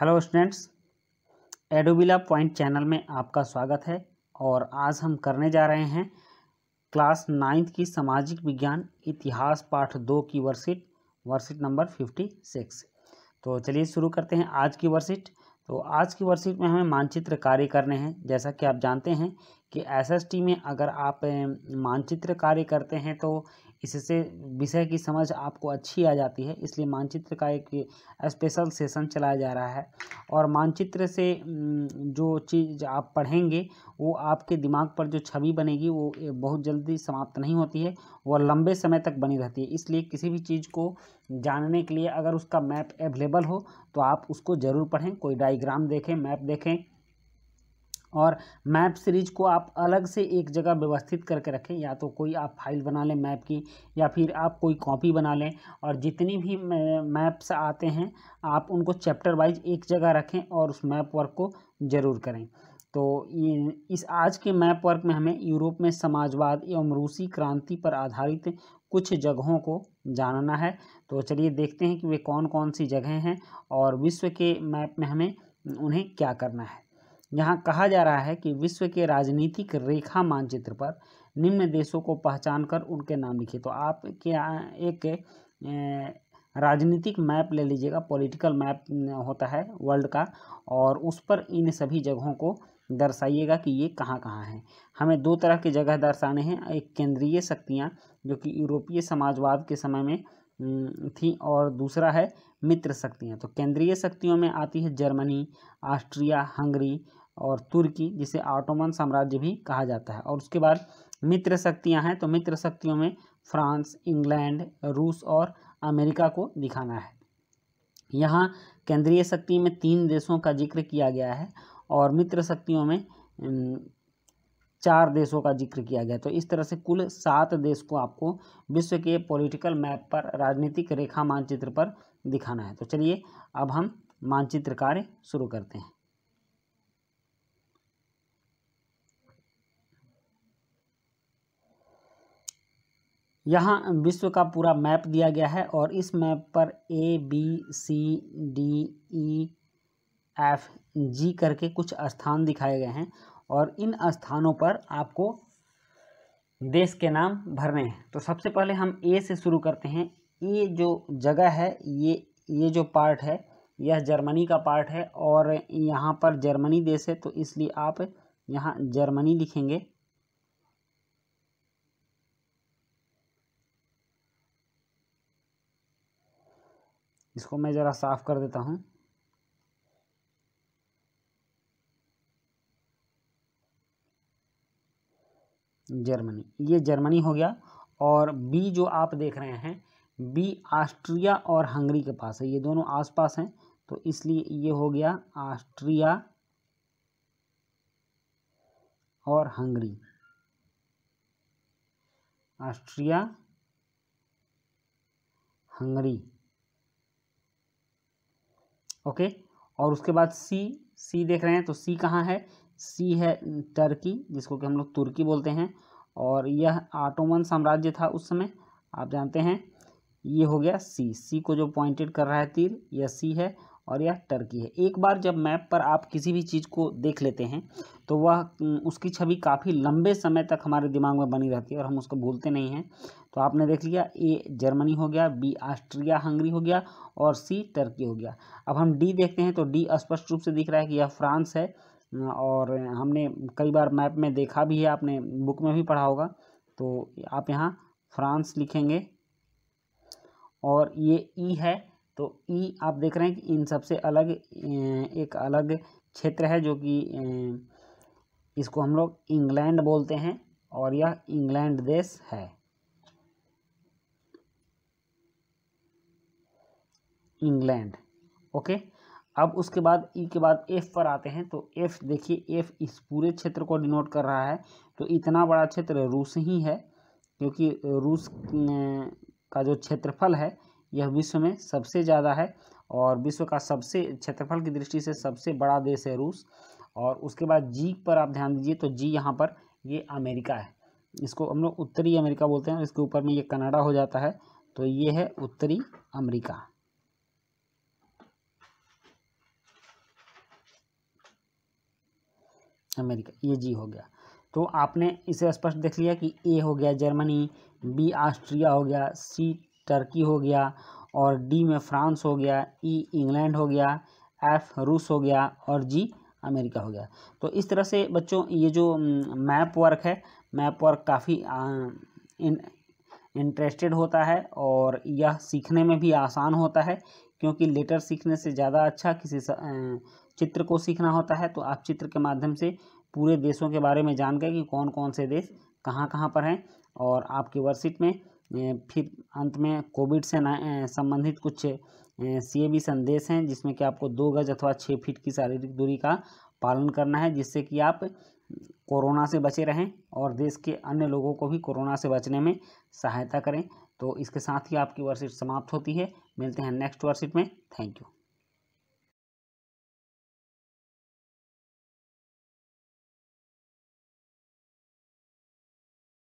Hello students, एडोबिला point channel में आपका स्वागत है। और आज हम करने जा रहे हैं क्लास 9th की सामाजिक विज्ञान इतिहास पाठ 2 की वर्कशीट नंबर 56। तो चलिए शुरू करते हैं आज की वर्कशीट। तो आज की वर्कशीट में हमें मानचित्र कार्य करने हैं। जैसा कि आप जानते हैं कि एसएसटी में अगर आप मानचित्र कार्य करते हैं तो इससे विषय की समझ आपको अच्छी आ जाती है, इसलिए मानचित्र का एक स्पेशल सेशन चलाया जा रहा है। और मानचित्र से जो चीज़ आप पढ़ेंगे वो आपके दिमाग पर जो छवि बनेगी वो बहुत जल्दी समाप्त नहीं होती है, वो लंबे समय तक बनी रहती है। इसलिए किसी भी चीज़ को जानने के लिए अगर उसका मैप अवेलेबल हो तो आप उसको ज़रूर पढ़ें, कोई डायग्राम देखें, मैप देखें। और मैप सीरीज को आप अलग से एक जगह व्यवस्थित करके रखें, या तो कोई आप फाइल बना लें मैप की, या फिर आप कोई कॉपी बना लें। और जितनी भी मैप्स आते हैं आप उनको चैप्टर वाइज एक जगह रखें और उस मैप वर्क को ज़रूर करें। तो इस आज के मैप वर्क में हमें यूरोप में समाजवाद एवं रूसी क्रांति पर आधारित कुछ जगहों को जानना है। तो चलिए देखते हैं कि वे कौन कौन सी जगहें हैं और विश्व के मैप में हमें उन्हें क्या करना है। यहाँ कहा जा रहा है कि विश्व के राजनीतिक रेखा मानचित्र पर निम्न देशों को पहचानकर उनके नाम लिखिए। तो आप क्या एक राजनीतिक मैप ले लीजिएगा, पॉलिटिकल मैप होता है वर्ल्ड का, और उस पर इन सभी जगहों को दर्शाइएगा कि ये कहाँ कहाँ हैं। हमें दो तरह की जगह दर्शाने हैं, एक केंद्रीय शक्तियाँ जो कि यूरोपीय समाजवाद के समय में थी, और दूसरा है मित्र शक्तियाँ। तो केंद्रीय शक्तियों में आती है जर्मनी, ऑस्ट्रिया, हंगरी और तुर्की, जिसे ऑटोमन साम्राज्य भी कहा जाता है। और उसके बाद मित्र शक्तियां हैं, तो मित्र शक्तियों में फ्रांस, इंग्लैंड, रूस और अमेरिका को दिखाना है। यहाँ केंद्रीय शक्ति में 3 देशों का जिक्र किया गया है और मित्र शक्तियों में 4 देशों का जिक्र किया गया। तो इस तरह से कुल 7 देश को आपको विश्व के पॉलिटिकल मैप पर, राजनीतिक रेखा मानचित्र पर दिखाना है। तो चलिए अब हम मानचित्र कार्य शुरू करते हैं। यहाँ विश्व का पूरा मैप दिया गया है और इस मैप पर ABCDEFG करके कुछ स्थान दिखाए गए हैं और इन स्थानों पर आपको देश के नाम भरने हैं। तो सबसे पहले हम ए से शुरू करते हैं। ये जो जगह है, ये जो पार्ट है, यह जर्मनी का पार्ट है और यहाँ पर जर्मनी देश है, तो इसलिए आप यहाँ जर्मनी लिखेंगे। इसको मैं ज़रा साफ कर देता हूँ। जर्मनी, ये जर्मनी हो गया। और बी जो आप देख रहे हैं, बी ऑस्ट्रिया और हंगरी के पास है, ये दोनों आसपास हैं, तो इसलिए ये हो गया ऑस्ट्रिया और हंगरी। Austria, Hungary, okay. और उसके बाद सी देख रहे हैं, तो सी कहाँ है? सी है टर्की, जिसको कि हम लोग तुर्की बोलते हैं, और यह ऑटोमन साम्राज्य था उस समय, आप जानते हैं। ये हो गया सी को जो पॉइंटेड कर रहा है तीर, यह सी है और यह टर्की है। एक बार जब मैप पर आप किसी भी चीज़ को देख लेते हैं तो वह उसकी छवि काफ़ी लंबे समय तक हमारे दिमाग में बनी रहती है और हम उसको भूलते नहीं हैं। तो आपने देख लिया, ए जर्मनी हो गया, बी ऑस्ट्रिया हंगरी हो गया और सी टर्की हो गया। अब हम डी देखते हैं, तो डी स्पष्ट रूप से दिख रहा है कि यह फ्रांस है, और हमने कई बार मैप में देखा भी है, आपने बुक में भी पढ़ा होगा। तो आप यहाँ फ्रांस लिखेंगे। और ये ई है, तो ई आप देख रहे हैं कि इन सबसे अलग एक अलग क्षेत्र है, जो कि इसको हम लोग इंग्लैंड बोलते हैं, और यह इंग्लैंड देश है, इंग्लैंड, ओके। अब उसके बाद ई के बाद एफ पर आते हैं। तो एफ देखिए, एफ इस पूरे क्षेत्र को डिनोट कर रहा है। तो इतना बड़ा क्षेत्र रूस ही है, क्योंकि रूस का जो क्षेत्रफल है यह विश्व में सबसे ज़्यादा है, और विश्व का सबसे क्षेत्रफल की दृष्टि से सबसे बड़ा देश है रूस। और उसके बाद जी पर आप ध्यान दीजिए, तो जी यहाँ पर ये अमेरिका है, इसको हम लोग उत्तरी अमेरिका बोलते हैं। इसके ऊपर में ये कनाडा हो जाता है, तो ये है उत्तरी अमेरिका। अमेरिका, ये जी हो गया। तो आपने इसे स्पष्ट देख लिया कि ए हो गया जर्मनी, बी ऑस्ट्रिया हो गया, सी टर्की हो गया और डी में फ्रांस हो गया, ई इंग्लैंड हो गया, एफ रूस हो गया और जी अमेरिका हो गया। तो इस तरह से बच्चों ये जो मैप वर्क है, मैप वर्क काफ़ी इंटरेस्टेड होता है और यह सीखने में भी आसान होता है, क्योंकि लेटर सीखने से ज़्यादा अच्छा किसी चित्र को सीखना होता है। तो आप चित्र के माध्यम से पूरे देशों के बारे में जान गए कि कौन कौन से देश कहाँ कहाँ पर हैं। और आपकी वर्कशीट में फिर अंत में कोविड से संबंधित कुछ CAB संदेश हैं, जिसमें कि आपको 2 गज अथवा 6 फीट की शारीरिक दूरी का पालन करना है, जिससे कि आप कोरोना से बचे रहें और देश के अन्य लोगों को भी कोरोना से बचने में सहायता करें। तो इसके साथ ही आपकी वर्कशीट समाप्त होती है। मिलते हैं नेक्स्ट वर्कशीट में। Thank you.